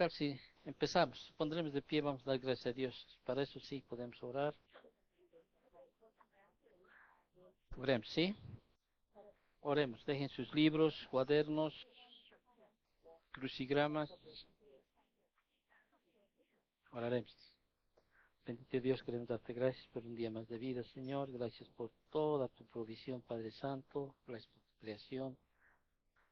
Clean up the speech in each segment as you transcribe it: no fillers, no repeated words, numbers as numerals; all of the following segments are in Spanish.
tal si empezamos? Pondremos de pie, vamos a dar gracias a Dios. Para eso sí podemos orar. Oremos, ¿sí? Oremos. Dejen sus libros, cuadernos, crucigramas. Oraremos. Bendito Dios, queremos darte gracias por un día más de vida, Señor. Gracias por toda tu provisión, Padre Santo. Gracias por tu creación,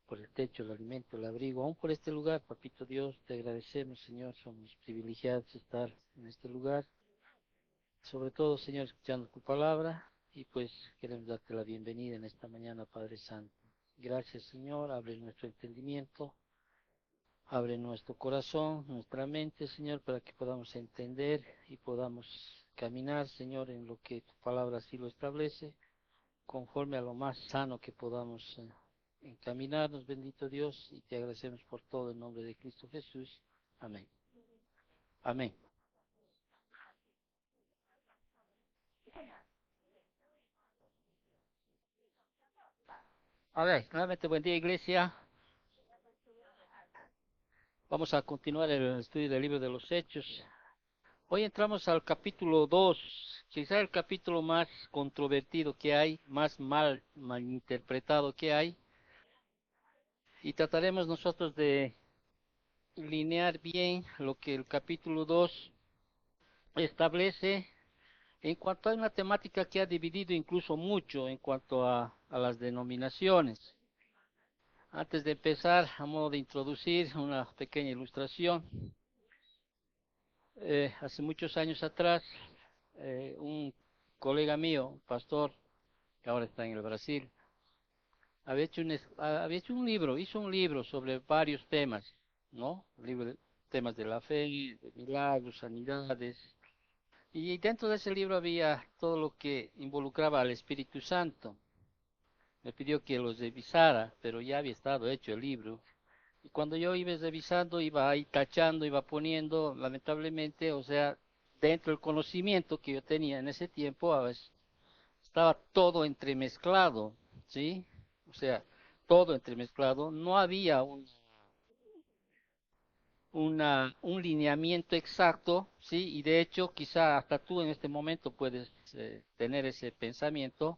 por el techo, el alimento, el abrigo. Aún por este lugar, Papito Dios, te agradecemos, Señor. Somos privilegiados de estar en este lugar. Sobre todo, Señor, escuchando tu palabra. Y pues queremos darte la bienvenida en esta mañana, Padre Santo. Gracias, Señor. Abre nuestro entendimiento. Abre nuestro corazón, nuestra mente, Señor, para que podamos entender y podamos caminar, Señor, en lo que tu palabra así lo establece, conforme a lo más sano que podamos encaminarnos, bendito Dios, y te agradecemos por todo en nombre de Cristo Jesús. Amén. Amén. A ver, nuevamente buen día, iglesia. Vamos a continuar el estudio del libro de los Hechos. Hoy entramos al capítulo 2, quizá el capítulo más controvertido que hay, más malinterpretado que hay, y trataremos nosotros de linear bien lo que el capítulo 2 establece en cuanto a una temática que ha dividido incluso mucho en cuanto a las denominaciones. Antes de empezar, a modo de introducir una pequeña ilustración, hace muchos años atrás, un colega mío, un pastor, que ahora está en el Brasil, había hecho un libro, hizo un libro sobre varios temas, ¿no? Temas de la fe, de milagros, sanidades. Y dentro de ese libro había todo lo que involucraba al Espíritu Santo. Me pidió que los revisara, pero ya había estado hecho el libro. Y cuando yo iba revisando, iba ahí tachando, iba poniendo, lamentablemente, o sea, dentro del conocimiento que yo tenía en ese tiempo, a veces estaba todo entremezclado, ¿sí? O sea, todo entremezclado. No había un lineamiento exacto, ¿sí? Y de hecho, quizá hasta tú en este momento puedes tener ese pensamiento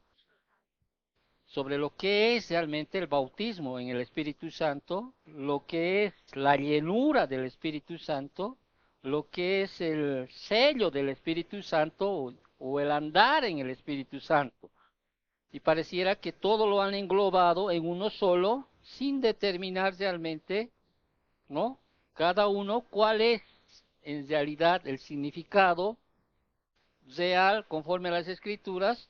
sobre lo que es realmente el bautismo en el Espíritu Santo, lo que es la llenura del Espíritu Santo, lo que es el sello del Espíritu Santo o el andar en el Espíritu Santo. Y pareciera que todo lo han englobado en uno solo, sin determinar realmente, ¿no? Cada uno cuál es en realidad el significado real conforme a las Escrituras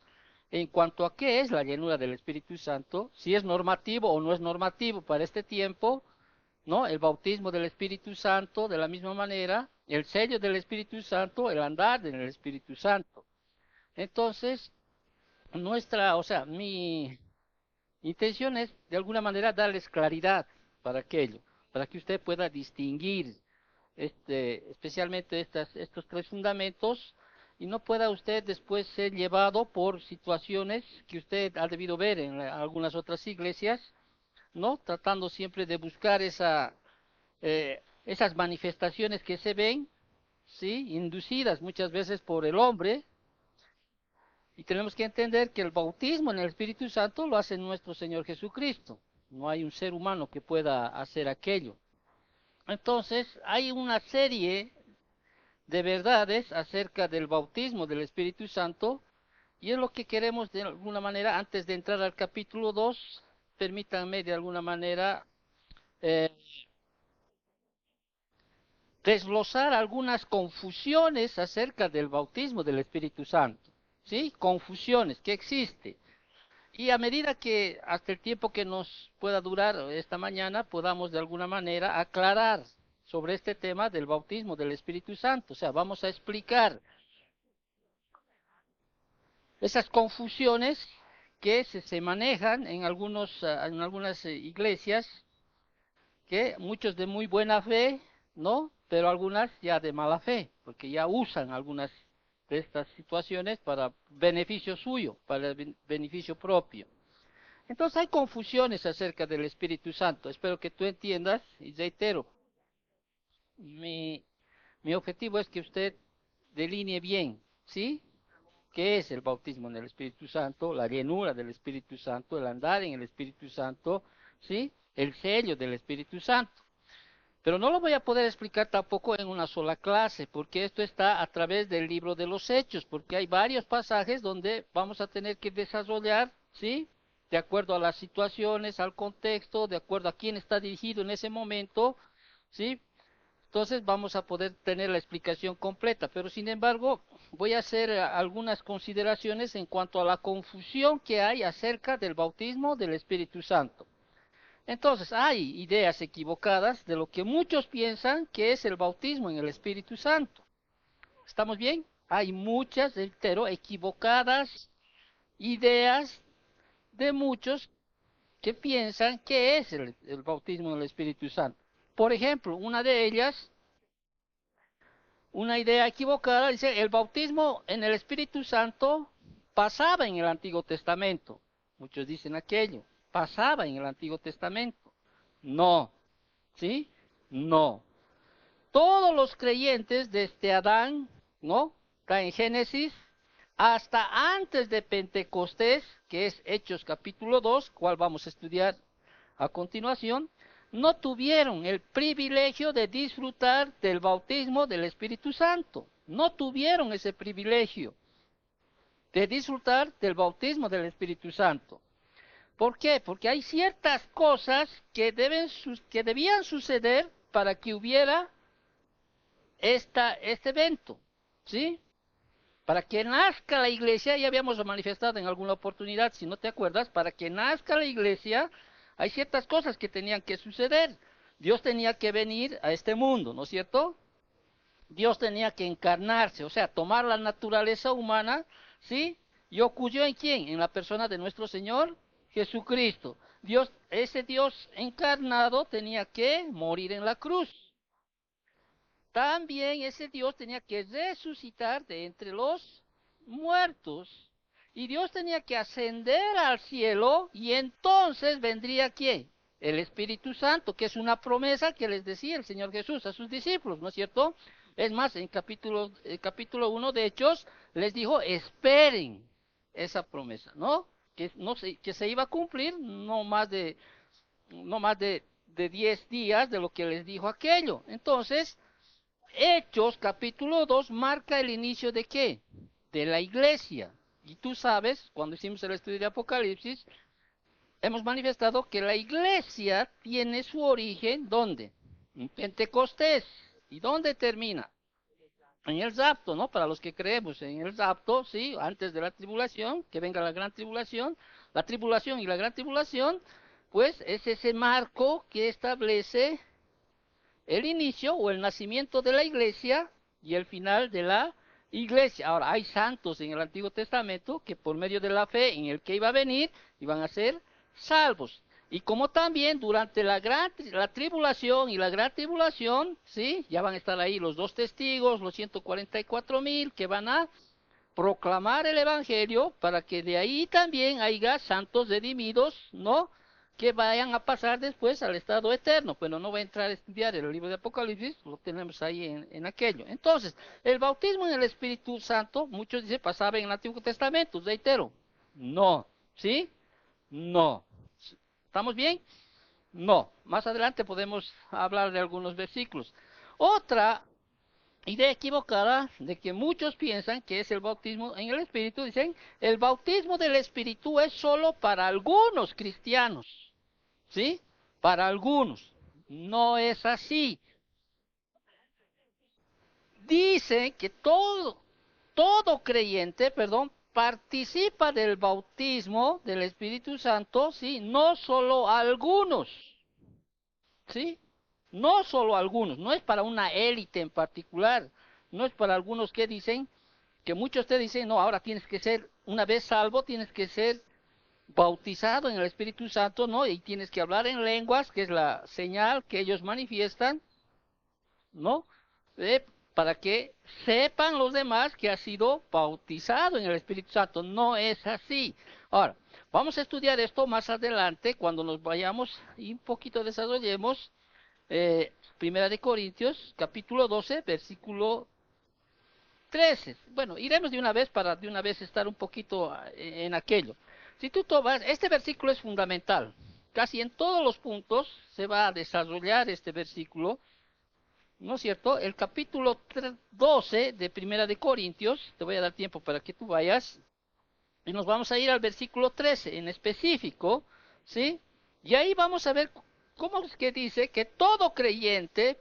en cuanto a qué es la llenura del Espíritu Santo, si es normativo o no es normativo para este tiempo, ¿no? El bautismo del Espíritu Santo, de la misma manera, el sello del Espíritu Santo, el andar en el Espíritu Santo. Entonces, o sea, mi intención es de alguna manera darles claridad para aquello, para que usted pueda distinguir especialmente estos tres fundamentos y no pueda usted después ser llevado por situaciones que usted ha debido ver en algunas otras iglesias, ¿no? Tratando siempre de buscar esas manifestaciones que se ven, ¿sí? Inducidas muchas veces por el hombre, y tenemos que entender que el bautismo en el Espíritu Santo lo hace nuestro Señor Jesucristo. No hay un ser humano que pueda hacer aquello. Entonces, hay una serie de verdades acerca del bautismo del Espíritu Santo, y es lo que queremos de alguna manera, antes de entrar al capítulo 2, permítanme de alguna manera eh, desglosar algunas confusiones acerca del bautismo del Espíritu Santo, ¿sí? Confusiones que existen. Y a medida que hasta el tiempo que nos pueda durar esta mañana, podamos de alguna manera aclarar sobre este tema del bautismo del Espíritu Santo. O sea, vamos a explicar esas confusiones que se manejan en algunas iglesias, que muchos de muy buena fe, ¿no? Pero algunas ya de mala fe, porque ya usan algunas de estas situaciones para beneficio suyo, para el beneficio propio. Entonces hay confusiones acerca del Espíritu Santo. Espero que tú entiendas y reitero. mi, mi objetivo es que usted delinee bien, ¿sí? ¿Qué es el bautismo en el Espíritu Santo? La llenura del Espíritu Santo, el andar en el Espíritu Santo, ¿sí? El sello del Espíritu Santo. Pero no lo voy a poder explicar tampoco en una sola clase, porque esto está a través del libro de los Hechos, porque hay varios pasajes donde vamos a tener que desarrollar, ¿sí? De acuerdo a las situaciones, al contexto, de acuerdo a quién está dirigido en ese momento, ¿sí? Entonces vamos a poder tener la explicación completa, pero sin embargo voy a hacer algunas consideraciones en cuanto a la confusión que hay acerca del bautismo del Espíritu Santo. Entonces hay ideas equivocadas de lo que muchos piensan que es el bautismo en el Espíritu Santo. ¿Estamos bien? Hay muchas, reitero, equivocadas ideas de muchos que piensan que es el bautismo en el Espíritu Santo. Por ejemplo, una de ellas, una idea equivocada, dice, el bautismo en el Espíritu Santo pasaba en el Antiguo Testamento. Muchos dicen aquello, pasaba en el Antiguo Testamento. No, ¿sí? No. Todos los creyentes desde Adán, ¿no? Está en Génesis, hasta antes de Pentecostés, que es Hechos capítulo 2, cual vamos a estudiar a continuación, no tuvieron el privilegio de disfrutar del bautismo del Espíritu Santo. No tuvieron ese privilegio de disfrutar del bautismo del Espíritu Santo. ¿Por qué? Porque hay ciertas cosas que debían suceder para que hubiera este evento, ¿sí? Para que nazca la iglesia, ya habíamos manifestado en alguna oportunidad, si no te acuerdas, para que nazca la iglesia, hay ciertas cosas que tenían que suceder. Dios tenía que venir a este mundo, ¿no es cierto? Dios tenía que encarnarse, o sea, tomar la naturaleza humana, ¿sí? ¿Y ocurrió en quién? En la persona de nuestro Señor Jesucristo. Dios, ese Dios encarnado tenía que morir en la cruz. También ese Dios tenía que resucitar de entre los muertos. Y Dios tenía que ascender al cielo y entonces vendría ¿quién? El Espíritu Santo, que es una promesa que les decía el Señor Jesús a sus discípulos, ¿no es cierto? Es más, en capítulo 1 de Hechos les dijo, esperen esa promesa, ¿no? Que se iba a cumplir no más de 10 días de lo que les dijo aquello. Entonces, Hechos capítulo 2 marca el inicio de ¿qué? De la iglesia. Y tú sabes, cuando hicimos el estudio de Apocalipsis, hemos manifestado que la iglesia tiene su origen, ¿dónde? En Pentecostés. ¿Y dónde termina? En el rapto, ¿no? Para los que creemos en el rapto, ¿sí? Antes de la tribulación, que venga la tribulación y la gran tribulación, pues es ese marco que establece el inicio o el nacimiento de la iglesia y el final de la iglesia. Ahora, hay santos en el Antiguo Testamento que por medio de la fe en el que iba a venir, iban a ser salvos. Y como también durante la tribulación y la gran tribulación, ¿sí? Ya van a estar ahí los dos testigos, los 144,000 que van a proclamar el Evangelio para que de ahí también haya santos redimidos, ¿no? Que vayan a pasar después al estado eterno. Pero no voy a entrar a estudiar el libro de Apocalipsis, lo tenemos ahí en aquello. Entonces, el bautismo en el Espíritu Santo, muchos dicen, pasaba en el Antiguo Testamento, reitero. No, ¿sí? No. ¿Estamos bien? No. Más adelante podemos hablar de algunos versículos. Otra idea equivocada de que muchos piensan que es el bautismo en el Espíritu, dicen, el bautismo del Espíritu es solo para algunos cristianos, ¿sí? Para algunos. No es así. Dicen que todo creyente, perdón, participa del bautismo del Espíritu Santo, ¿sí? No solo algunos, ¿sí? No solo algunos, no es para una élite en particular, no es para algunos que dicen, que muchos te dicen, no, ahora tienes que ser, una vez salvo, tienes que ser bautizado en el Espíritu Santo, ¿no? Y tienes que hablar en lenguas, que es la señal que ellos manifiestan, ¿no? Para que sepan los demás que ha sido bautizado en el Espíritu Santo. No es así. Ahora, vamos a estudiar esto más adelante, cuando nos vayamos y un poquito desarrollemos Primera de Corintios, capítulo 12, versículo 13. Bueno, iremos de una vez para de una vez estar un poquito en aquello. Si tú tomas, este versículo es fundamental. Casi en todos los puntos se va a desarrollar este versículo, ¿no es cierto? El capítulo 12 de Primera de Corintios, te voy a dar tiempo para que tú vayas, y nos vamos a ir al versículo 13 en específico, ¿sí? Y ahí vamos a ver cómo es que dice que todo creyente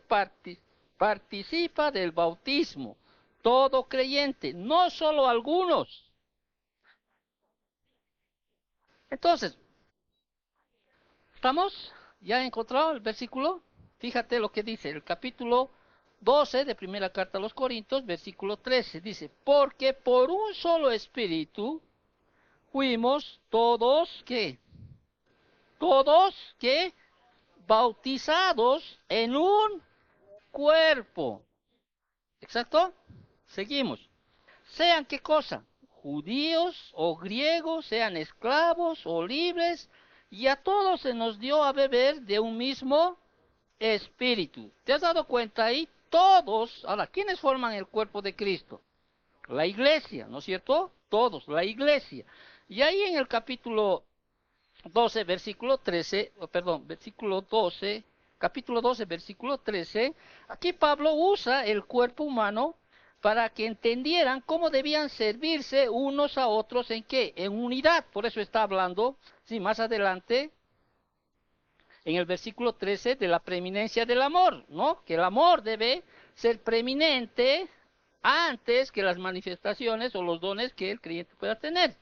participa del bautismo. Todo creyente, no solo algunos. Entonces, ¿estamos? ¿Ya he encontrado el versículo? Fíjate lo que dice el capítulo 12 de primera carta a los Corintios, versículo 13. Dice, porque por un solo espíritu fuimos todos, ¿qué? Todos, ¿qué? Bautizados en un cuerpo. ¿Exacto? Seguimos. Sean qué cosa, judíos o griegos, sean esclavos o libres, y a todos se nos dio a beber de un mismo espíritu. ¿Te has dado cuenta ahí? Todos, ahora, ¿quiénes forman el cuerpo de Cristo? La iglesia, ¿no es cierto? Todos, la iglesia. Y ahí en el capítulo 12, versículo 13, perdón, versículo 12, capítulo 12, versículo 13, aquí Pablo usa el cuerpo humano para que entendieran cómo debían servirse unos a otros en qué, en unidad. Por eso está hablando, sí, más adelante, en el versículo 13, de la preeminencia del amor, ¿no? Que el amor debe ser preeminente antes que las manifestaciones o los dones que el creyente pueda tener.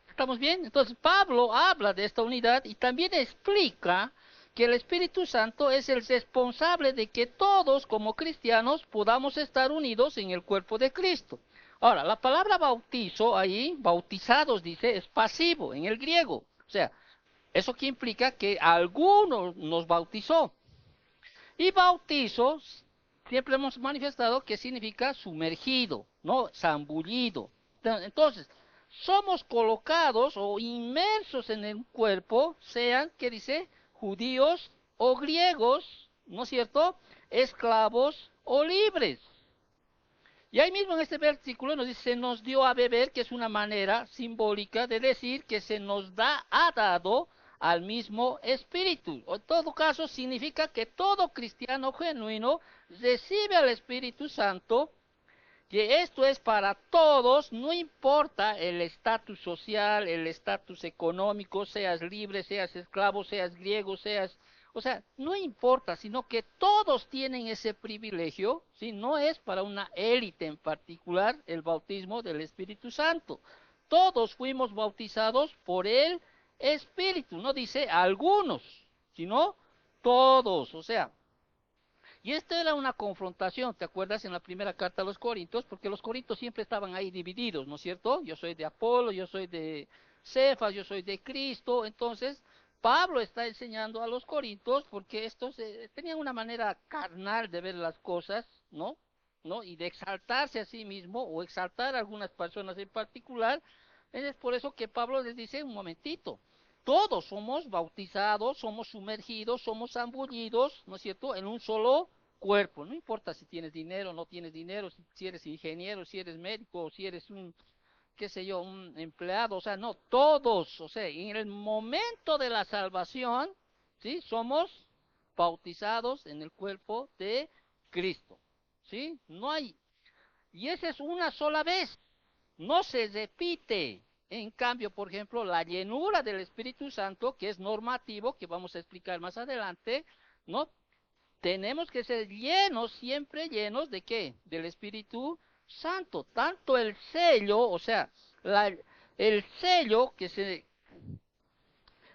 ¿Estamos bien? Entonces Pablo habla de esta unidad y también explica que el Espíritu Santo es el responsable de que todos como cristianos podamos estar unidos en el cuerpo de Cristo. Ahora, la palabra bautizo ahí, bautizados dice, es pasivo en el griego. O sea, eso que implica que alguno nos bautizó. Y bautizo, siempre hemos manifestado que significa sumergido, ¿no? Zambullido. Entonces, somos colocados o inmersos en el cuerpo, sean, ¿qué dice? Judíos o griegos, ¿no es cierto? Esclavos o libres. Y ahí mismo en este versículo nos dice, se nos dio a beber, que es una manera simbólica de decir que se nos ha dado al mismo espíritu. En todo caso, significa que todo cristiano genuino recibe al Espíritu Santo, que esto es para todos, no importa el estatus social, el estatus económico, seas libre, seas esclavo, seas griego, seas... O sea, no importa, sino que todos tienen ese privilegio, ¿sí? No es para una élite en particular el bautismo del Espíritu Santo. Todos fuimos bautizados por el Espíritu, no dice algunos, sino todos, o sea, y esta era una confrontación, ¿te acuerdas en la primera carta a los Corintios? Porque los Corintios siempre estaban ahí divididos, ¿no es cierto? Yo soy de Apolo, yo soy de Cefas, yo soy de Cristo. Entonces, Pablo está enseñando a los Corintios porque estos tenían una manera carnal de ver las cosas, ¿no? ¿No? Y de exaltarse a sí mismo o exaltar a algunas personas en particular. Es por eso que Pablo les dice, un momentito, todos somos bautizados, somos sumergidos, somos zambullidos, ¿no es cierto?, en un solo cuerpo. No importa si tienes dinero o no tienes dinero, si eres ingeniero, si eres médico, o si eres un, qué sé yo, un empleado, o sea, no, todos, o sea, en el momento de la salvación, ¿sí? Somos bautizados en el cuerpo de Cristo, ¿sí? No hay, y esa es una sola vez, no se repite. En cambio, por ejemplo, la llenura del Espíritu Santo, que es normativo, que vamos a explicar más adelante, ¿no? Tenemos que ser llenos, siempre llenos de qué? Del Espíritu Santo. Tanto el sello, o sea, el sello que se,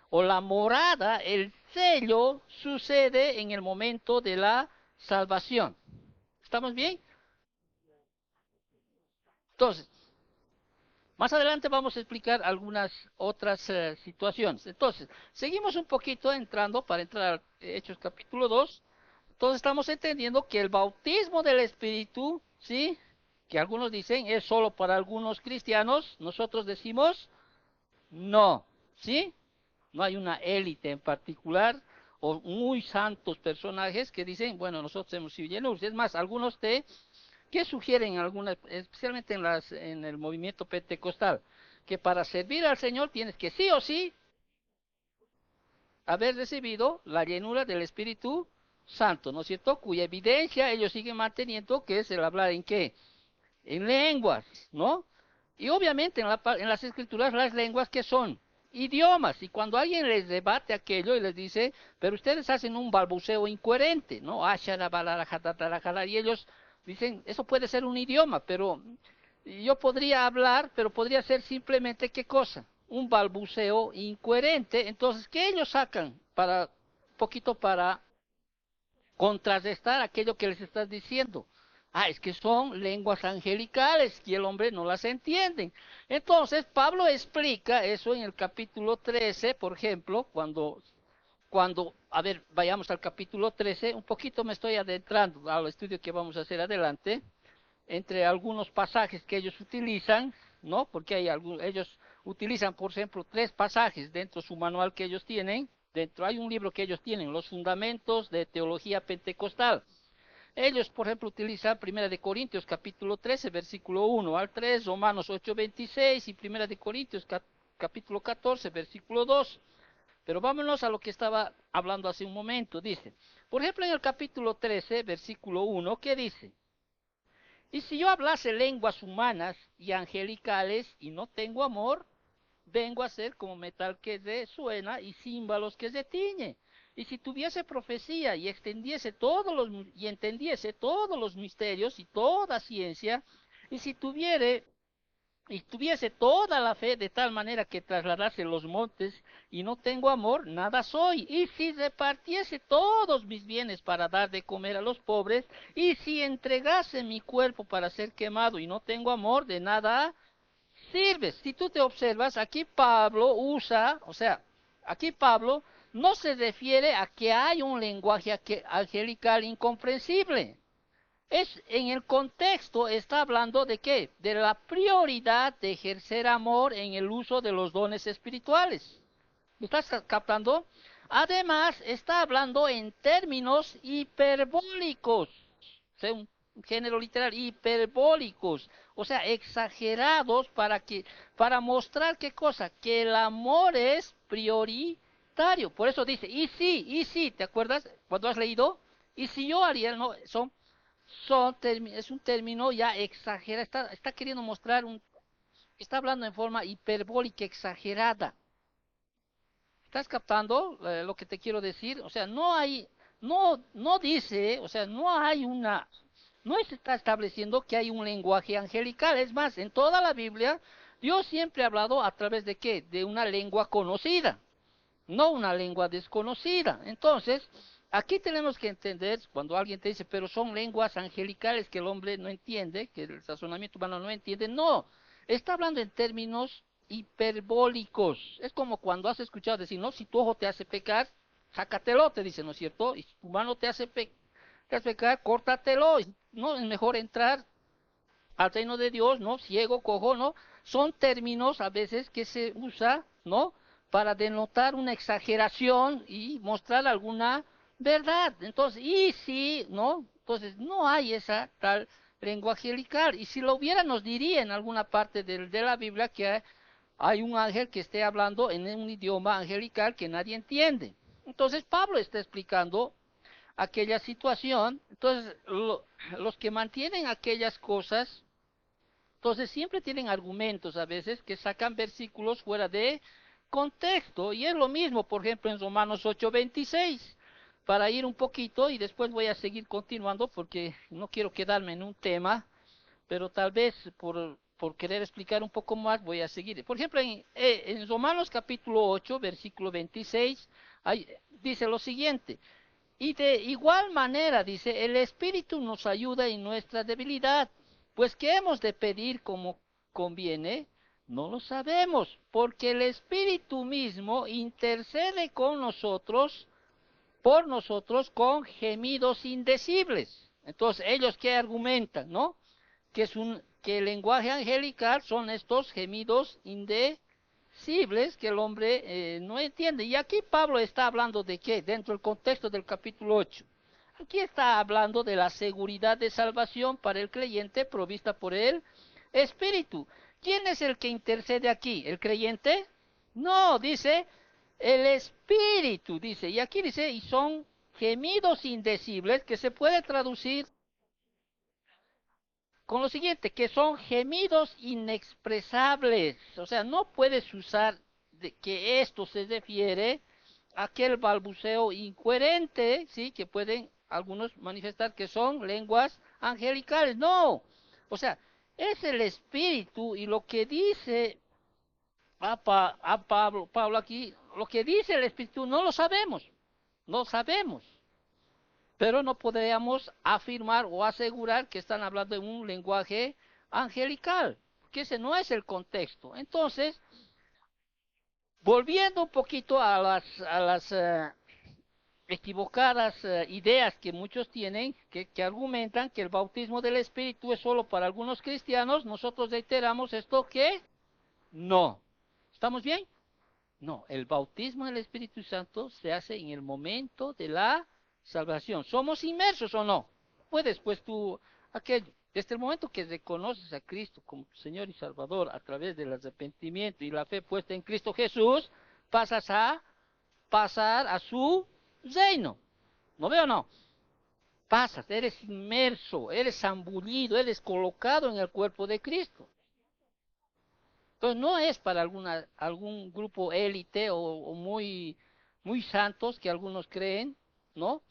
o la morada, el sello sucede en el momento de la salvación. ¿Estamos bien? Entonces, más adelante vamos a explicar algunas otras situaciones. Entonces, seguimos un poquito entrando, para entrar a Hechos capítulo 2. Entonces estamos entendiendo que el bautismo del Espíritu, ¿sí? Que algunos dicen es solo para algunos cristianos, nosotros decimos no, ¿sí? No hay una élite en particular o muy santos personajes que dicen, bueno, nosotros hemos sido llenos. Es más, algunos de que sugieren, algunas, especialmente en el movimiento pentecostal, que para servir al Señor tienes que sí o sí haber recibido la llenura del Espíritu Santo, ¿no es cierto? Cuya evidencia ellos siguen manteniendo, que es el hablar en qué, en lenguas, ¿no? Y obviamente en las escrituras las lenguas que son idiomas, y cuando alguien les debate aquello y les dice, pero ustedes hacen un balbuceo incoherente, ¿no? Y ellos dicen, eso puede ser un idioma, pero yo podría hablar, pero podría ser simplemente qué cosa, un balbuceo incoherente. Entonces, ¿qué ellos sacan para, un poquito para contrarrestar aquello que les estás diciendo? Ah, es que son lenguas angelicales y el hombre no las entiende. Entonces, Pablo explica eso en el capítulo 13, por ejemplo, a ver, vayamos al capítulo 13, un poquito me estoy adentrando al estudio que vamos a hacer adelante, entre algunos pasajes que ellos utilizan, ¿no? Porque ellos utilizan, por ejemplo, 3 pasajes dentro de su manual que ellos tienen. Hay un libro que ellos tienen, Los Fundamentos de Teología Pentecostal. Ellos, por ejemplo, utilizan Primera de Corintios capítulo 13, versículo 1 al 3, Romanos 8, 26 y Primera de Corintios capítulo 14, versículo 2. Pero vámonos a lo que estaba hablando hace un momento. Dice, por ejemplo, en el capítulo 13, versículo 1, ¿qué dice? Y si yo hablase lenguas humanas y angelicales y no tengo amor, vengo a ser como metal que resuena y címbalos que se tiñe. Y si tuviese profecía y y entendiese todos los misterios y toda ciencia, y si tuviese toda la fe de tal manera que trasladase los montes y no tengo amor, nada soy. Y si repartiese todos mis bienes para dar de comer a los pobres, y si entregase mi cuerpo para ser quemado y no tengo amor, de nada sirve. Si tú te observas, aquí Pablo usa, o sea, aquí Pablo no se refiere a que hay un lenguaje angelical incomprensible. En el contexto está hablando de qué? De la prioridad de ejercer amor en el uso de los dones espirituales. ¿Me estás captando? Además, está hablando en términos hiperbólicos. O sea, un género literal, hiperbólicos. O sea, exagerados para mostrar qué cosa, que el amor es prioritario. Por eso dice, y sí, ¿te acuerdas cuando has leído? Y si yo, Ariel, no, es un término ya exagerado, está queriendo mostrar está hablando en forma hiperbólica, exagerada. ¿Estás captando lo que te quiero decir? O sea, no dice, o sea, no está estableciendo que hay un lenguaje angelical. Es más, en toda la Biblia, Dios siempre ha hablado a través de qué? De una lengua conocida, no una lengua desconocida. Entonces, aquí tenemos que entender, cuando alguien te dice, pero son lenguas angelicales que el hombre no entiende, que el razonamiento humano no entiende, no, está hablando en términos hiperbólicos. Es como cuando has escuchado decir, no, si tu ojo te hace pecar, sácatelo, te dice, ¿no es cierto? Y si tu mano te hace pecar, córtatelo. No, es mejor entrar al reino de Dios, ¿no? Ciego, cojo, ¿no? Son términos a veces que se usa, ¿no? Para denotar una exageración y mostrar alguna verdad. Entonces, y si, ¿no? Entonces, no hay esa tal lengua angelical. Y si lo hubiera, nos diría en alguna parte de la Biblia que hay un ángel que esté hablando en un idioma angelical que nadie entiende. Entonces, Pablo está explicando aquella situación. Entonces, los que mantienen aquellas cosas, entonces siempre tienen argumentos a veces que sacan versículos fuera de contexto. Y es lo mismo, por ejemplo, en Romanos 8:26. Para ir un poquito y después voy a seguir continuando porque no quiero quedarme en un tema, pero tal vez por querer explicar un poco más voy a seguir. Por ejemplo, en Romanos capítulo 8, versículo 26, dice lo siguiente. Y de igual manera, dice, el Espíritu nos ayuda en nuestra debilidad, pues ¿qué hemos de pedir como conviene? No lo sabemos, porque el Espíritu mismo intercede por nosotros, con gemidos indecibles. Entonces, ellos qué argumentan, ¿no? Que el lenguaje angelical son estos gemidos indecibles. indecibles que el hombre no entiende. Y aquí Pablo está hablando de qué, dentro del contexto del capítulo 8. Aquí está hablando de la seguridad de salvación para el creyente provista por el Espíritu. ¿Quién es el que intercede aquí? ¿El creyente? No, dice el Espíritu, dice. Y aquí dice, y son gemidos indecibles, que se puede traducir con lo siguiente, que son gemidos inexpresables. O sea, no puedes usar de que esto se refiere a aquel balbuceo incoherente, ¿sí? Que pueden algunos manifestar que son lenguas angelicales. No, o sea, es el Espíritu y lo que dice Pablo aquí, lo que dice el Espíritu no lo sabemos, no sabemos, pero no podríamos afirmar o asegurar que están hablando en un lenguaje angelical, porque ese no es el contexto. Entonces, volviendo un poquito a las equivocadas ideas que muchos tienen, que argumentan que el bautismo del Espíritu es solo para algunos cristianos, nosotros reiteramos esto que no. ¿Estamos bien? No, el bautismo del Espíritu Santo se hace en el momento de la salvación. ¿Somos inmersos o no? Puedes, pues tú, desde el momento que reconoces a Cristo como tu Señor y Salvador a través del arrepentimiento y la fe puesta en Cristo Jesús, pasas a pasar a su reino. ¿No veo o no? Pasas, eres inmerso, eres zambullido, eres colocado en el cuerpo de Cristo. Entonces no es para algún grupo élite o muy santos que algunos creen, ¿no?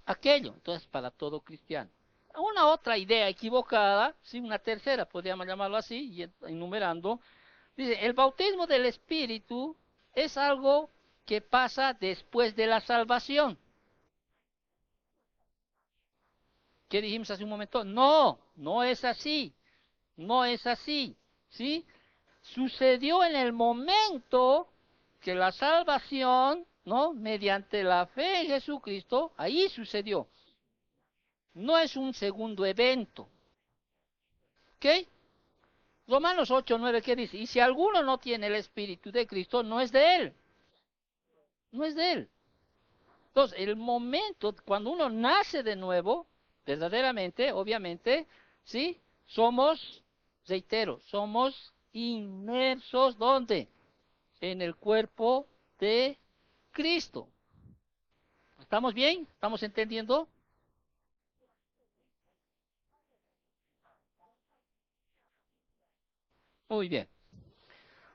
Aquello, entonces para todo cristiano. Una otra idea equivocada, sí, una tercera, podríamos llamarlo así, y enumerando, dice, el bautismo del Espíritu es algo que pasa después de la salvación. ¿Qué dijimos hace un momento? No, no es así, no es así, ¿sí? Sucedió en el momento que la salvación, ¿no? Mediante la fe en Jesucristo, ahí sucedió. No es un segundo evento. ¿Ok? Romanos 8:9, ¿qué dice? Y si alguno no tiene el Espíritu de Cristo, no es de él. No es de él. Entonces, el momento, cuando uno nace de nuevo, verdaderamente, obviamente, ¿sí? Somos, reitero, somos inmersos, ¿dónde? En el cuerpo de Cristo. ¿Estamos bien? ¿Estamos entendiendo? Muy bien.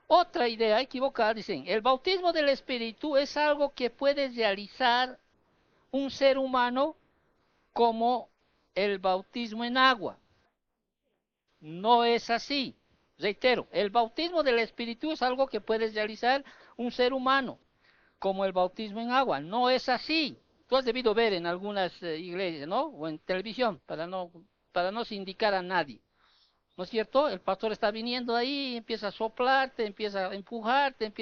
Otra idea equivocada, dicen, el bautismo del Espíritu es algo que puede realizar un ser humano como el bautismo en agua. No es así. Reitero, el bautismo del Espíritu es algo que puede realizar un ser humano como el bautismo en agua. No es así. Tú has debido ver en algunas iglesias, ¿no? O en televisión, para no sindicar a nadie. ¿No es cierto? El pastor está viniendo ahí, empieza a soplarte, empieza a empujarte,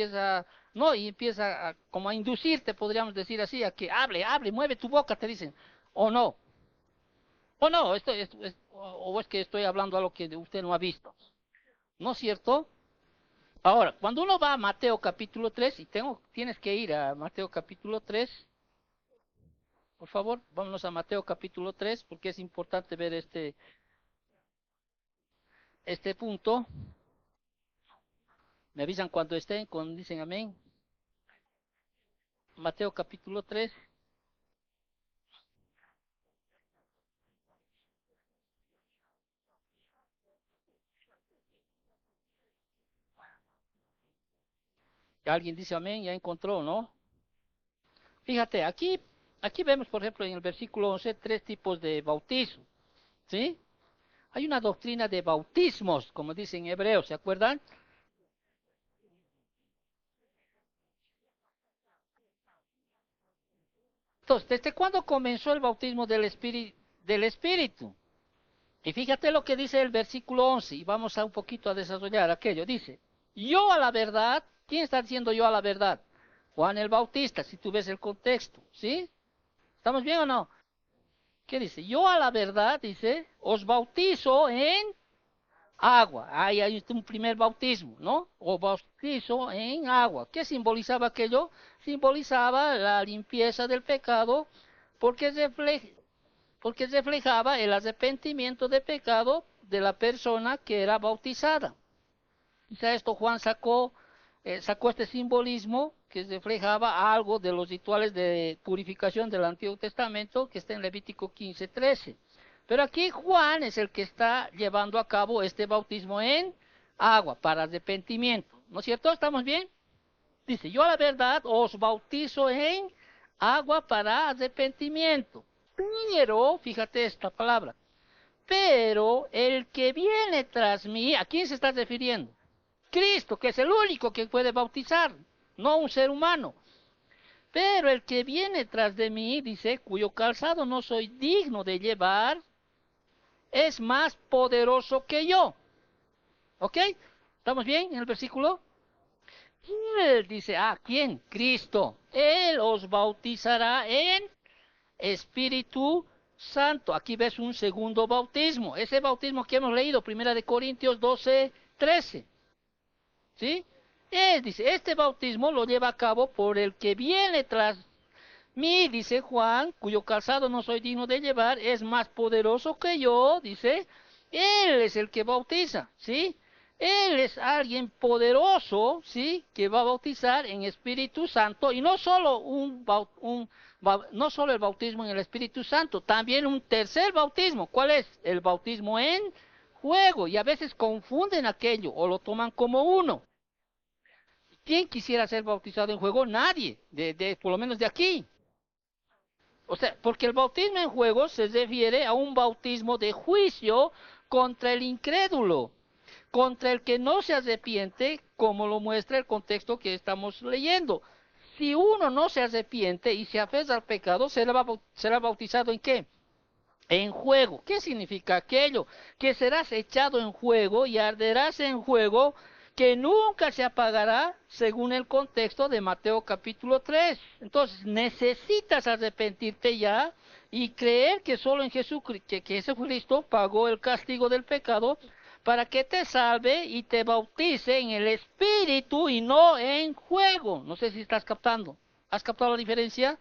no, y empieza como a inducirte, podríamos decir así, a que hable, hable, mueve tu boca, te dicen, o no, o no, o es que estoy hablando algo que usted no ha visto, ¿no es cierto? Ahora, cuando uno va a Mateo capítulo 3, y tienes que ir a Mateo capítulo 3, por favor, vámonos a Mateo capítulo 3, porque es importante ver este punto. Me avisan cuando estén, cuando dicen amén. Mateo capítulo 3. Alguien dice amén, ya encontró, ¿no? Fíjate, aquí vemos, por ejemplo, en el versículo 11, tres tipos de bautismo, ¿sí? Hay una doctrina de bautismos, como dicen en hebreo, ¿se acuerdan? Entonces, ¿desde cuándo comenzó el bautismo del Espíritu? Y fíjate lo que dice el versículo 11, y vamos a un poquito a desarrollar aquello. Dice, yo a la verdad, ¿quién está diciendo yo a la verdad? Juan el Bautista, si tú ves el contexto, ¿sí? ¿Estamos bien o no? ¿Qué dice? Yo a la verdad, dice, os bautizo en agua. Ahí hay un primer bautismo, ¿no? O bautizo en agua. ¿Qué simbolizaba aquello? Simbolizaba la limpieza del pecado porque, porque reflejaba el arrepentimiento de pecado de la persona que era bautizada. Quizá esto Juan sacó este simbolismo que reflejaba algo de los rituales de purificación del Antiguo Testamento que está en Levítico 15:13. Pero aquí Juan es el que está llevando a cabo este bautismo en agua para arrepentimiento. ¿No es cierto? ¿Estamos bien? Dice, yo a la verdad os bautizo en agua para arrepentimiento. Pero, fíjate esta palabra, pero el que viene tras mí, ¿a quién se está refiriendo? Cristo, que es el único que puede bautizar, no un ser humano. Pero el que viene tras de mí, dice, cuyo calzado no soy digno de llevar, es más poderoso que yo. ¿Ok? ¿Estamos bien en el versículo? Él dice, ¿quién? Cristo. Él os bautizará en Espíritu Santo. Aquí ves un segundo bautismo. Ese bautismo que hemos leído, 1 Corintios 12:13. ¿Sí? Él dice, este bautismo lo lleva a cabo por el que viene tras mí, dice Juan, cuyo calzado no soy digno de llevar, es más poderoso que yo, dice. Él es el que bautiza, ¿sí? Él es alguien poderoso, ¿sí? Que va a bautizar en Espíritu Santo y no solo no solo el bautismo en el Espíritu Santo, también un tercer bautismo. ¿Cuál es? El bautismo en fuego. Y a veces confunden aquello o lo toman como uno. ¿Quién quisiera ser bautizado en fuego? Nadie, por lo menos de aquí. O sea, porque el bautismo en fuego se refiere a un bautismo de juicio contra el incrédulo, contra el que no se arrepiente, como lo muestra el contexto que estamos leyendo. Si uno no se arrepiente y se aferra al pecado, será bautizado ¿en qué? En fuego. ¿Qué significa aquello? Que serás echado en fuego y arderás en fuego que nunca se apagará, según el contexto de Mateo capítulo 3. Entonces, necesitas arrepentirte ya y creer que solo en Jesucristo, que Jesucristo pagó el castigo del pecado para que te salve y te bautice en el Espíritu y no en fuego. No sé si estás captando. ¿Has captado la diferencia?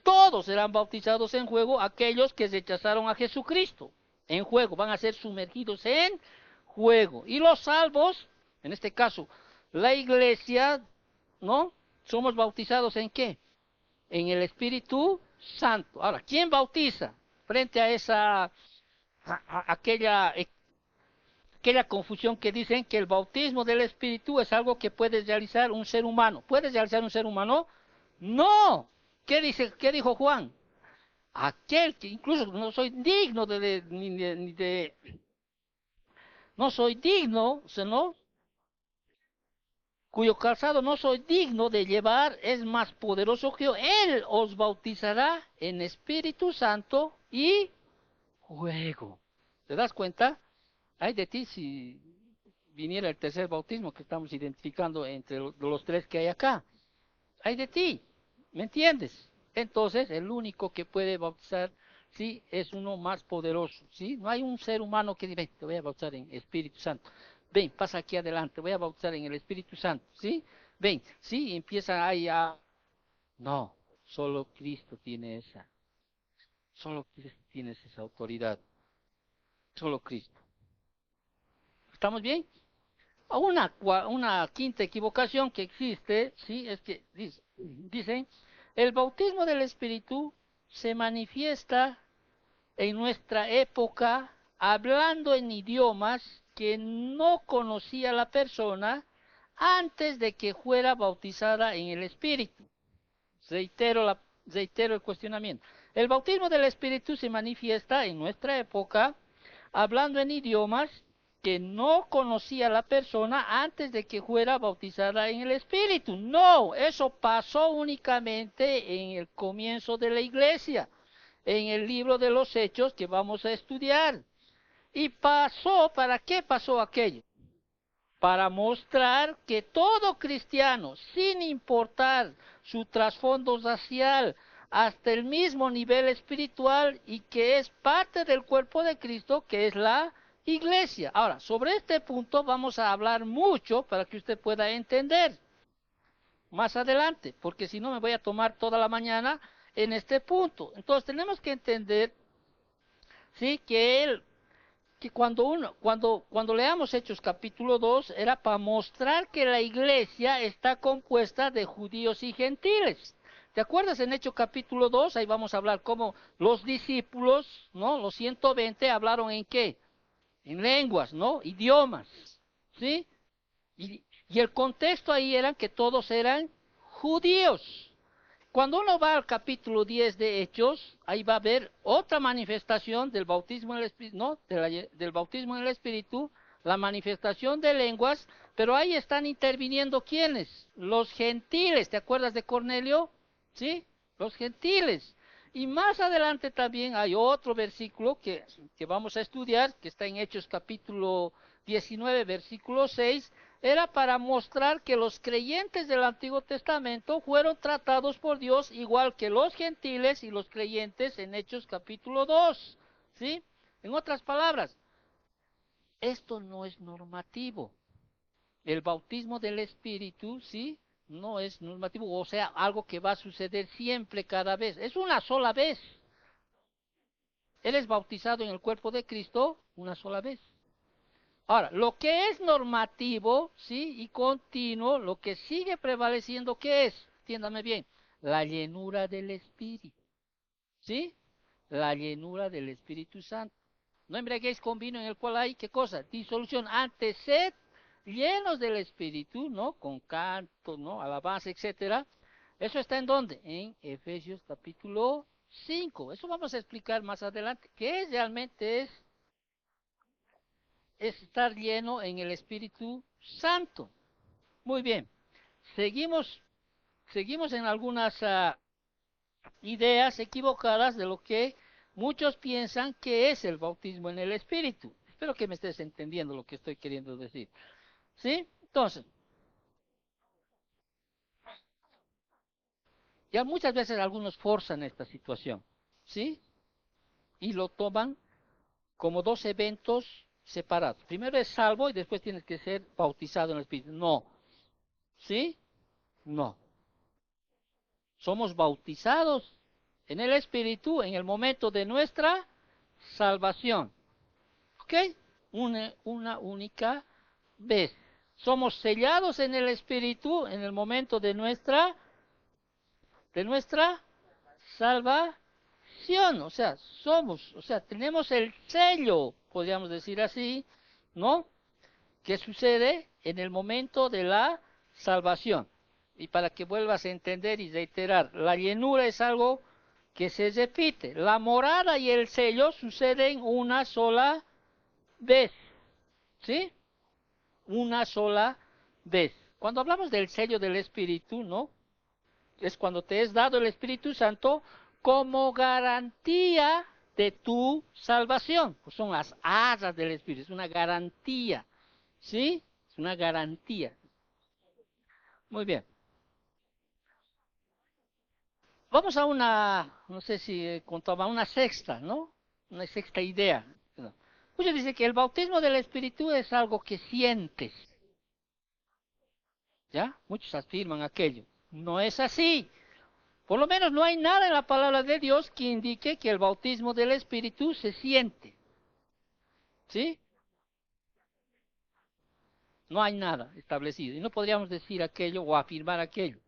Todos serán bautizados en fuego aquellos que rechazaron a Jesucristo. En fuego, van a ser sumergidos en fuego. Y los salvos, en este caso, la iglesia, ¿no? Somos bautizados ¿en qué? En el Espíritu Santo. Ahora, ¿quién bautiza? Frente a aquella confusión que dicen que el bautismo del Espíritu es algo que puede realizar un ser humano. ¿Puede realizar un ser humano? No. ¿Qué dijo Juan? Aquel que incluso no soy digno no soy digno, ¿no? Cuyo calzado no soy digno de llevar, es más poderoso que yo. Él os bautizará en Espíritu Santo y fuego. ¿Te das cuenta? Hay de ti si viniera el tercer bautismo que estamos identificando entre los tres que hay acá. Hay de ti, ¿me entiendes? Entonces, el único que puede bautizar, sí, es uno más poderoso, ¿sí? No hay un ser humano que diga, te voy a bautizar en Espíritu Santo. Ven, pasa aquí adelante, voy a bautizar en el Espíritu Santo, ¿sí? Ven, sí, empieza ahí a... No, solo Cristo tiene solo Cristo tiene esa autoridad, solo Cristo. ¿Estamos bien? Una quinta equivocación que existe, ¿sí? Es que dicen, el bautismo del Espíritu se manifiesta en nuestra época hablando en idiomas que no conocía la persona antes de que fuera bautizada en el Espíritu. Reitero el cuestionamiento. El bautismo del Espíritu se manifiesta en nuestra época hablando en idiomas que no conocía la persona antes de que fuera bautizada en el Espíritu. No, eso pasó únicamente en el comienzo de la iglesia, en el libro de los Hechos que vamos a estudiar. Y pasó, ¿para qué pasó aquello? Para mostrar que todo cristiano, sin importar su trasfondo racial, hasta el mismo nivel espiritual y que es parte del cuerpo de Cristo, que es la iglesia. Ahora, sobre este punto vamos a hablar mucho para que usted pueda entender más adelante, porque si no me voy a tomar toda la mañana en este punto. Entonces tenemos que entender, sí, que cuando leamos Hechos capítulo 2 era para mostrar que la iglesia está compuesta de judíos y gentiles. ¿Te acuerdas en Hechos capítulo 2? Ahí vamos a hablar cómo los discípulos, ¿no? Los 120 hablaron en qué? En lenguas, ¿no? Idiomas, ¿sí? Y el contexto ahí era que todos eran judíos. Cuando uno va al capítulo 10 de Hechos, ahí va a ver otra manifestación del bautismo en el Espíritu, ¿no? Del bautismo en el Espíritu, la manifestación de lenguas, pero ahí están interviniendo ¿quiénes? Los gentiles. ¿Te acuerdas de Cornelio? ¿Sí? Los gentiles. Y más adelante también hay otro versículo que vamos a estudiar, que está en Hechos capítulo 19, versículo 6, era para mostrar que los creyentes del Antiguo Testamento fueron tratados por Dios igual que los gentiles y los creyentes en Hechos capítulo 2, ¿sí? En otras palabras, esto no es normativo. El bautismo del Espíritu, ¿sí? No es normativo, o sea, algo que va a suceder siempre, cada vez. Es una sola vez. Él es bautizado en el cuerpo de Cristo una sola vez. Ahora, lo que es normativo, ¿sí? Y continuo, lo que sigue prevaleciendo, ¿qué es? Entiéndame bien, la llenura del Espíritu, ¿sí? La llenura del Espíritu Santo. No embriaguéis con vino en el cual hay, ¿qué cosa? Disolución. Antes sed llenos del Espíritu, ¿no? Con canto, ¿no? Alabanza, etcétera. ¿Eso está en dónde? En Efesios capítulo 5. Eso vamos a explicar más adelante. ¿Qué realmente es estar lleno en el Espíritu Santo? Muy bien. Seguimos, seguimos en algunas ideas equivocadas de lo que muchos piensan que es el bautismo en el Espíritu. Espero que me estés entendiendo lo que estoy queriendo decir. ¿Sí? Entonces, ya muchas veces algunos forzan esta situación. ¿Sí? Y lo toman como dos eventos separados. Primero es salvo y después tienes que ser bautizado en el Espíritu. No. ¿Sí? No. Somos bautizados en el Espíritu en el momento de nuestra salvación. ¿Ok? Una única vez. Somos sellados en el Espíritu en el momento de nuestra salvación. O sea, tenemos el sello, podríamos decir así, ¿no? Que sucede en el momento de la salvación. Y para que vuelvas a entender y reiterar, la llenura es algo que se repite. La morada y el sello suceden una sola vez. ¿Sí? Una sola vez. Cuando hablamos del sello del Espíritu, ¿no? Es cuando te es dado el Espíritu Santo como garantía de tu salvación. Pues son las arras del Espíritu, es una garantía. ¿Sí? Es una garantía. Muy bien. Vamos a no sé si contaba, una sexta, ¿no? Una sexta idea. Muchos dicen que el bautismo del Espíritu es algo que sientes. ¿Ya? Muchos afirman aquello. No es así. Por lo menos no hay nada en la palabra de Dios que indique que el bautismo del Espíritu se siente. ¿Sí? No hay nada establecido. Y no podríamos decir aquello o afirmar aquello.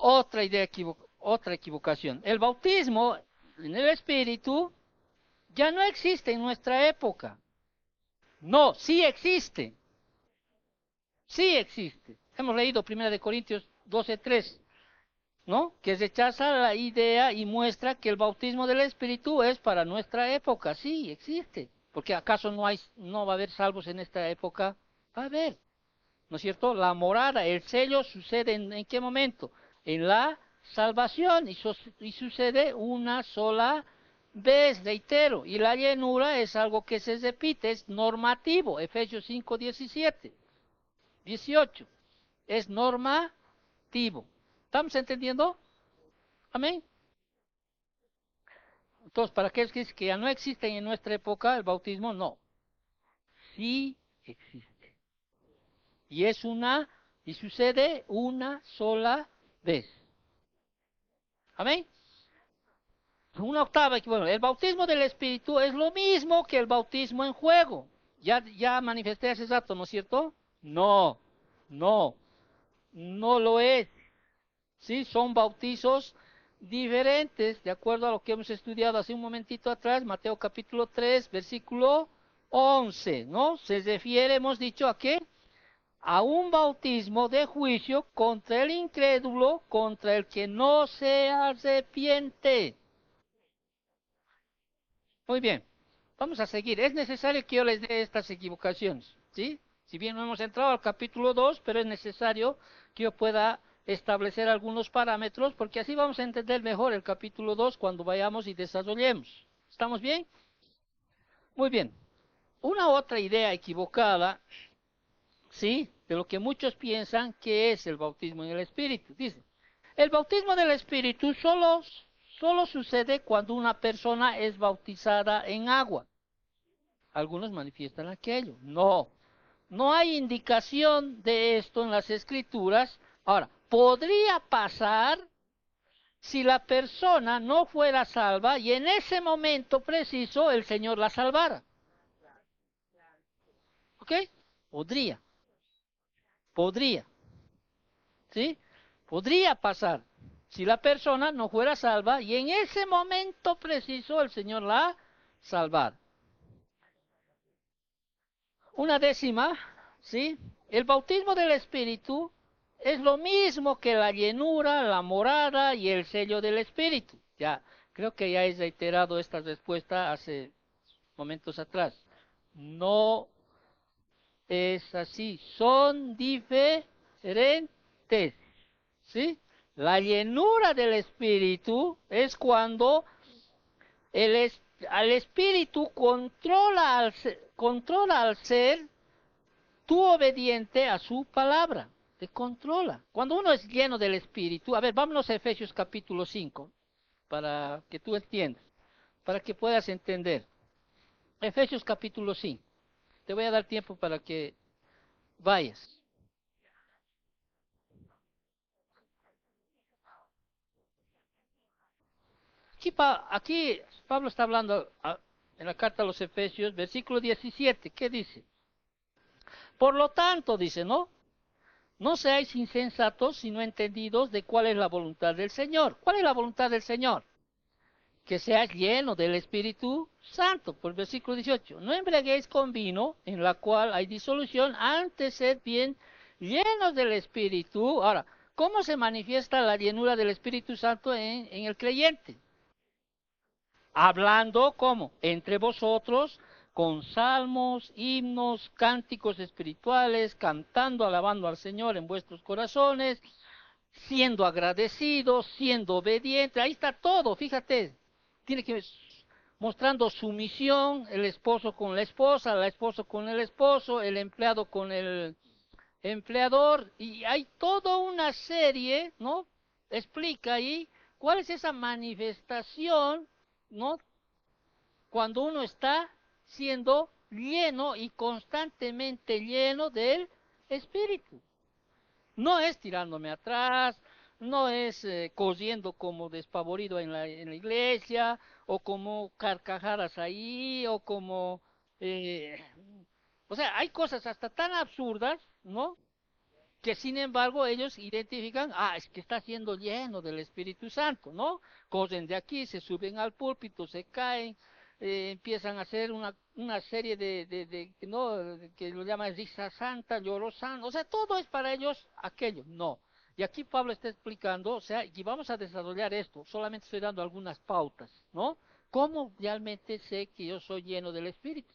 Otra equivocación. El bautismo en el Espíritu ya no existe en nuestra época. No, sí existe. Sí existe. Hemos leído 1 Corintios 12:3, ¿no? Que rechaza la idea y muestra que el bautismo del Espíritu es para nuestra época. Sí, existe. Porque acaso no va a haber salvos en esta época. Va a haber, ¿no es cierto? La morada, el sello sucede ¿en qué momento? En la salvación y sucede una sola vez, reitero. Y la llenura es algo que se repite, es normativo. Efesios 5:17, 18. Es normativo. ¿Estamos entendiendo? Amén. Entonces, para aquellos que dicen que ya no existen en nuestra época, el bautismo, no. Sí existe. Y es y sucede una sola vez. Amén. Una octava, bueno, el bautismo del Espíritu es lo mismo que el bautismo en fuego. Ya manifesté hace rato, ¿no es cierto? No, no, no lo es. Sí, son bautizos diferentes, de acuerdo a lo que hemos estudiado hace un momentito atrás, Mateo capítulo 3, versículo 11, ¿no? Se refiere, hemos dicho, ¿a qué? A un bautismo de juicio contra el incrédulo, contra el que no se arrepiente. Muy bien, vamos a seguir. Es necesario que yo les dé estas equivocaciones, ¿sí? Si bien no hemos entrado al capítulo 2, pero es necesario que yo pueda establecer algunos parámetros, porque así vamos a entender mejor el capítulo 2 cuando vayamos y desarrollemos. ¿Estamos bien? Muy bien. Una otra idea equivocada, ¿sí? De lo que muchos piensan que es el bautismo en el Espíritu. Dice, el bautismo del Espíritu solo sucede cuando una persona es bautizada en agua. Algunos manifiestan aquello. No, no hay indicación de esto en las escrituras. Ahora, podría pasar si la persona no fuera salva y en ese momento preciso el Señor la salvara. ¿Ok? Podría, podría, ¿sí? Podría pasar si la persona no fuera salva y en ese momento preciso el Señor la salvara. Una décima, ¿sí? El bautismo del Espíritu es lo mismo que la llenura, la morada y el sello del Espíritu. Ya, creo que ya he reiterado esta respuesta hace momentos atrás. No es así, son diferentes, ¿sí? La llenura del Espíritu es cuando el, al Espíritu controla al ser tú obediente a su palabra, te controla. Cuando uno es lleno del Espíritu, a ver, vámonos a Efesios capítulo 5, para que tú entiendas, para que puedas entender. Efesios capítulo 5. Te voy a dar tiempo para que vayas. Aquí Pablo está hablando en la carta a los Efesios, versículo 17, ¿qué dice? Por lo tanto, dice, ¿no? No seáis insensatos, sino entendidos de cuál es la voluntad del Señor. ¿Cuál es la voluntad del Señor? Que seas lleno del Espíritu Santo, por el versículo 18. No embriaguéis con vino, en la cual hay disolución, antes sed bien llenos del Espíritu. Ahora, ¿cómo se manifiesta la llenura del Espíritu Santo en el creyente? Hablando, ¿cómo? Entre vosotros, con salmos, himnos, cánticos espirituales, cantando, alabando al Señor en vuestros corazones, siendo agradecidos, siendo obedientes. Ahí está todo, fíjate. Tiene que mostrando sumisión, el esposo con la esposa con el esposo, el empleado con el empleador, y hay toda una serie, ¿no? Explica ahí cuál es esa manifestación, ¿no? Cuando uno está siendo lleno y constantemente lleno del Espíritu. No es tirándome atrás, no es corriendo como despavorido en la iglesia, o como carcajadas ahí, o como... eh, o sea, hay cosas hasta tan absurdas, ¿no? Que sin embargo ellos identifican, es que está siendo lleno del Espíritu Santo, ¿no? Corren de aquí, se suben al púlpito, se caen, empiezan a hacer una serie ¿no? Que lo llaman risa santa, lloro santo, o sea, todo es para ellos aquello, no. Y aquí Pablo está explicando, o sea, y vamos a desarrollar esto, solamente estoy dando algunas pautas, ¿no? ¿Cómo realmente sé que yo soy lleno del Espíritu?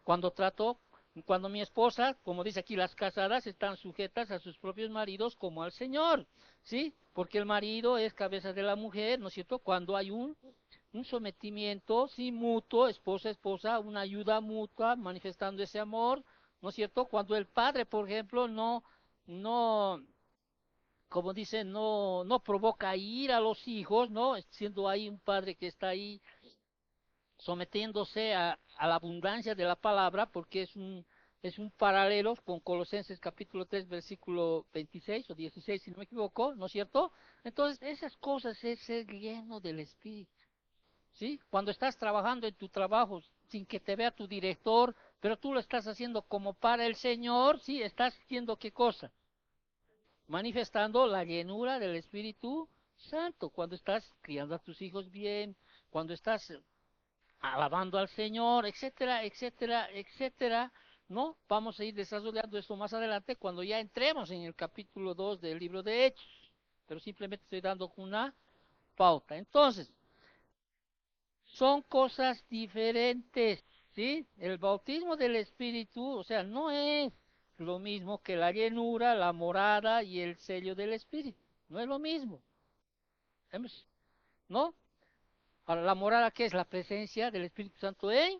Cuando trato, cuando mi esposa, como dice aquí, las casadas están sujetas a sus propios maridos como al Señor, ¿sí? Porque el marido es cabeza de la mujer, ¿no es cierto? Cuando hay un sometimiento, sí, mutuo, esposa a esposa, una ayuda mutua, manifestando ese amor, ¿no es cierto? Cuando el padre, por ejemplo, no como dice, no provoca ira a los hijos, ¿no? Siendo ahí un padre que está ahí sometiéndose a la abundancia de la palabra, porque es un paralelo con Colosenses capítulo 3, versículo 26 o 16, si no me equivoco, ¿no es cierto? Entonces, esas cosas es ser lleno del Espíritu, ¿sí? Cuando estás trabajando en tu trabajo sin que te vea tu director, pero tú lo estás haciendo como para el Señor, ¿sí? Estás haciendo qué cosa? Manifestando la llenura del Espíritu Santo. Cuando estás criando a tus hijos bien, cuando estás alabando al Señor, etcétera, etcétera, etcétera, ¿no? Vamos a ir desarrollando esto más adelante cuando ya entremos en el capítulo 2 del libro de Hechos, pero simplemente estoy dando una pauta. Entonces, son cosas diferentes, ¿sí? El bautismo del Espíritu, o sea, no es lo mismo que la llenura, la morada y el sello del Espíritu, no es lo mismo, ¿no? Para la morada, ¿qué es? La presencia del Espíritu Santo en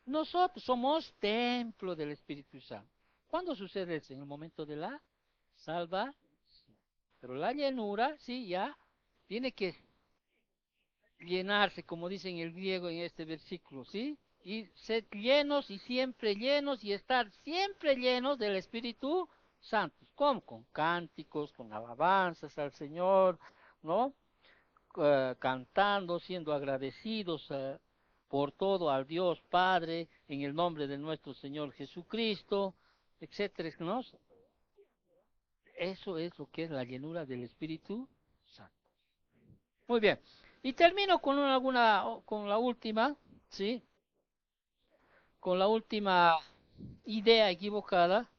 nosotros somos templo del Espíritu Santo. ¿Cuándo sucede eso? En el momento de la salvación. Pero la llenura, sí, ya tiene que llenarse, como dice en el griego en este versículo, ¿sí? Y ser llenos y siempre llenos y estar siempre llenos del Espíritu Santo. ¿Cómo? Con cánticos, con alabanzas al Señor, ¿no? Cantando, siendo agradecidos por todo al Dios Padre, en el nombre de nuestro Señor Jesucristo, etcétera, ¿no? Eso es lo que es la llenura del Espíritu Santo. Muy bien. Y termino con la última, ¿sí? Con la última idea equivocada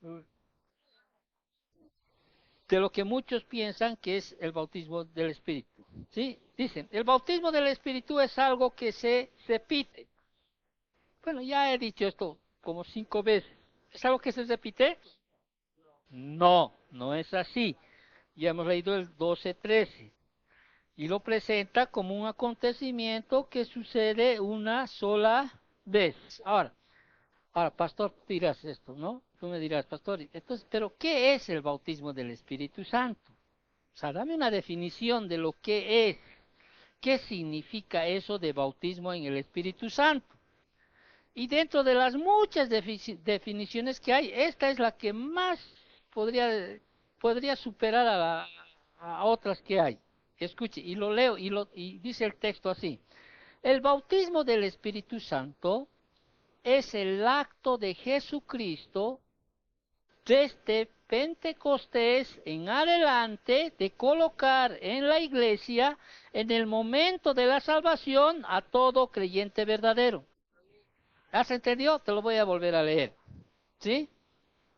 de lo que muchos piensan que es el bautismo del Espíritu, ¿sí? Dicen, el bautismo del Espíritu es algo que se repite. Bueno, ya he dicho esto como 5 veces. ¿Es algo que se repite? No, no es así. Ya hemos leído el 12:13 y lo presenta como un acontecimiento que sucede una sola vez. Ahora, pastor, tú dirás esto, ¿no? Tú me dirás, pastor, entonces, pero ¿qué es el bautismo del Espíritu Santo? O sea, dame una definición de lo que es. ¿Qué significa eso de bautismo en el Espíritu Santo? Y dentro de las muchas definiciones que hay, esta es la que más podría superar a otras que hay. Escuche, y lo leo, y dice el texto así. El bautismo del Espíritu Santo es el acto de Jesucristo desde Pentecostés en adelante de colocar en la iglesia en el momento de la salvación a todo creyente verdadero. ¿Has entendido? Te lo voy a volver a leer. ¿Sí?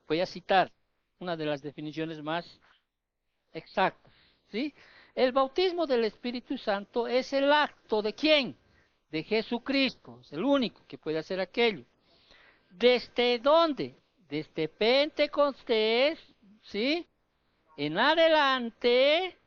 Voy a citar una de las definiciones más exactas. ¿Sí? El bautismo del Espíritu Santo es el acto de ¿quién? De Jesucristo. Es el único que puede hacer aquello. ¿Desde dónde? Desde Pentecostés, ¿sí? En adelante,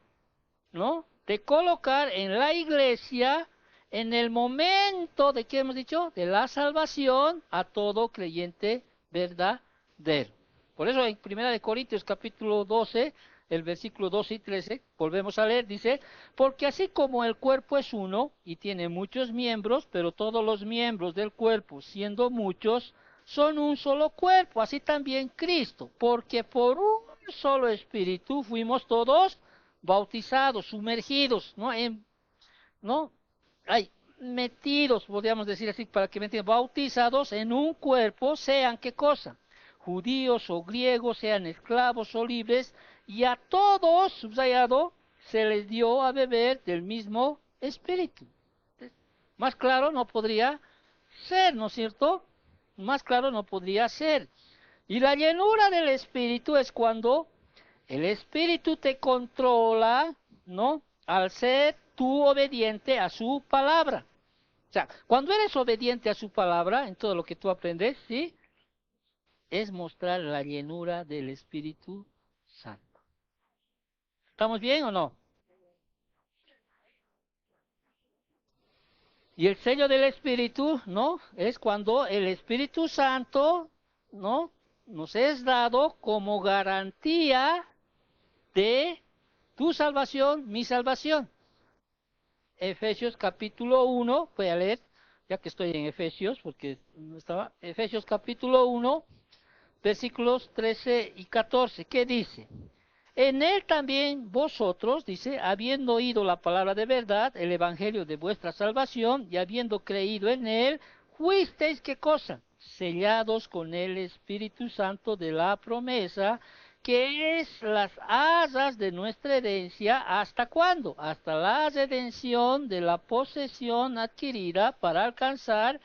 ¿no? De colocar en la iglesia en el momento de, ¿qué hemos dicho? De la salvación a todo creyente verdadero. Por eso en 1 Corintios capítulo 12, el versículo 12 y 13, volvemos a leer, dice, porque así como el cuerpo es uno y tiene muchos miembros, pero todos los miembros del cuerpo, siendo muchos, son un solo cuerpo, así también Cristo, porque por un solo espíritu fuimos todos bautizados, sumergidos, ¿no? ¿No? Ay, metidos, podríamos decir así, para que me entiendan, bautizados en un cuerpo, sean qué cosa, judíos o griegos, sean esclavos o libres, y a todos, subrayado, se les dio a beber del mismo espíritu. Más claro no podría ser, ¿no es cierto? Más claro no podría ser. Y la llenura del espíritu es cuando el espíritu te controla, ¿no? Al ser tú obediente a su palabra. O sea, cuando eres obediente a su palabra, en todo lo que tú aprendes, ¿sí? Es mostrar la llenura del Espíritu Santo. ¿Estamos bien o no? Y el sello del Espíritu, ¿no? Es cuando el Espíritu Santo, ¿no? Nos es dado como garantía de Tu salvación, mi salvación. Efesios capítulo 1, voy a leer, ya que estoy en Efesios, porque no estaba, Efesios capítulo 1, versículos 13 y 14, ¿qué dice? En él también vosotros, dice, habiendo oído la palabra de verdad, el evangelio de vuestra salvación, y habiendo creído en él, fuisteis, ¿qué cosa? Sellados con el Espíritu Santo de la promesa, que es las arras de nuestra herencia, ¿hasta cuándo? Hasta la redención de la posesión adquirida para alcanzar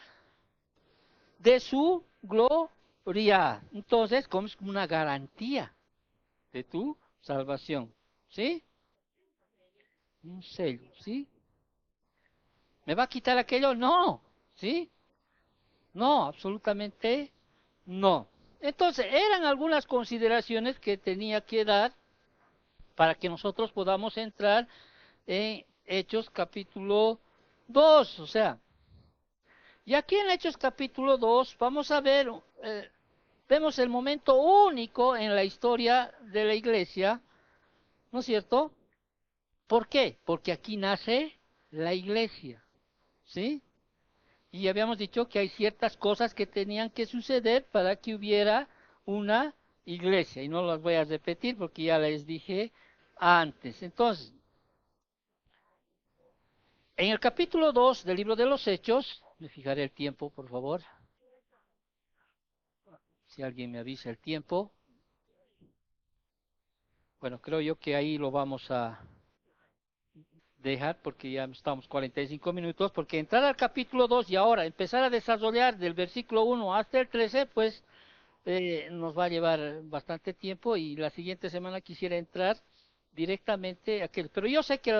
de su gloria. Entonces, como es una garantía de tu salvación, ¿sí? Un sello, ¿sí? ¿Me va a quitar aquello? No, ¿sí? No, absolutamente no. Entonces, eran algunas consideraciones que tenía que dar para que nosotros podamos entrar en Hechos capítulo 2, o sea, y aquí en Hechos capítulo 2 vamos a ver, vemos el momento único en la historia de la iglesia, ¿no es cierto? ¿Por qué? Porque aquí nace la iglesia, ¿sí? Y habíamos dicho que hay ciertas cosas que tenían que suceder para que hubiera una iglesia. Y no las voy a repetir porque ya les dije antes. Entonces, en el capítulo 2 del libro de los Hechos, me fijaré el tiempo, por favor. Si alguien me avisa el tiempo. Bueno, creo yo que ahí lo vamos a dejar porque ya estamos 45 minutos. Porque entrar al capítulo 2 y ahora empezar a desarrollar del versículo 1 hasta el 13, pues nos va a llevar bastante tiempo y la siguiente semana quisiera entrar directamente a aquel. Pero yo sé que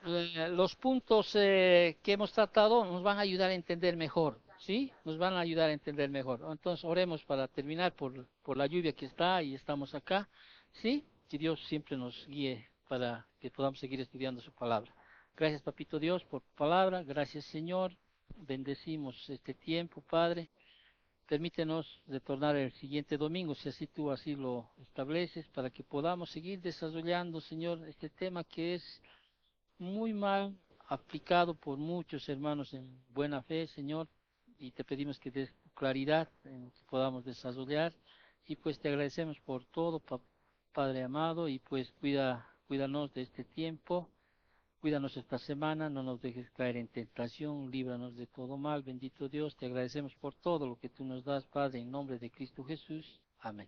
los puntos que hemos tratado nos van a ayudar a entender mejor, ¿sí? Nos van a ayudar a entender mejor. Entonces oremos para terminar por la lluvia que está y estamos acá, ¿sí? Que Dios siempre nos guíe para que podamos seguir estudiando su palabra. Gracias, Papito Dios, por tu palabra. Gracias, Señor. Bendecimos este tiempo, Padre. Permítenos retornar el siguiente domingo, si así tú así lo estableces, para que podamos seguir desarrollando, Señor, este tema que es muy mal aplicado por muchos hermanos en buena fe, Señor, y te pedimos que des claridad en lo que podamos desarrollar, y pues te agradecemos por todo, Padre amado, y pues cuídanos de este tiempo. Cuídanos esta semana, no nos dejes caer en tentación, líbranos de todo mal, bendito Dios, te agradecemos por todo lo que tú nos das, Padre, en nombre de Cristo Jesús. Amén.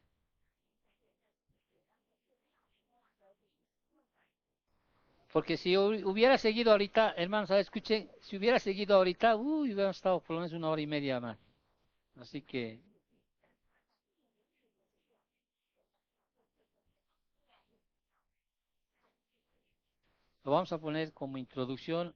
Porque si hubiera seguido ahorita, hermanos, escuchen, si hubiera seguido ahorita, hubiéramos estado por lo menos una hora y media más. Así que lo vamos a poner como introducción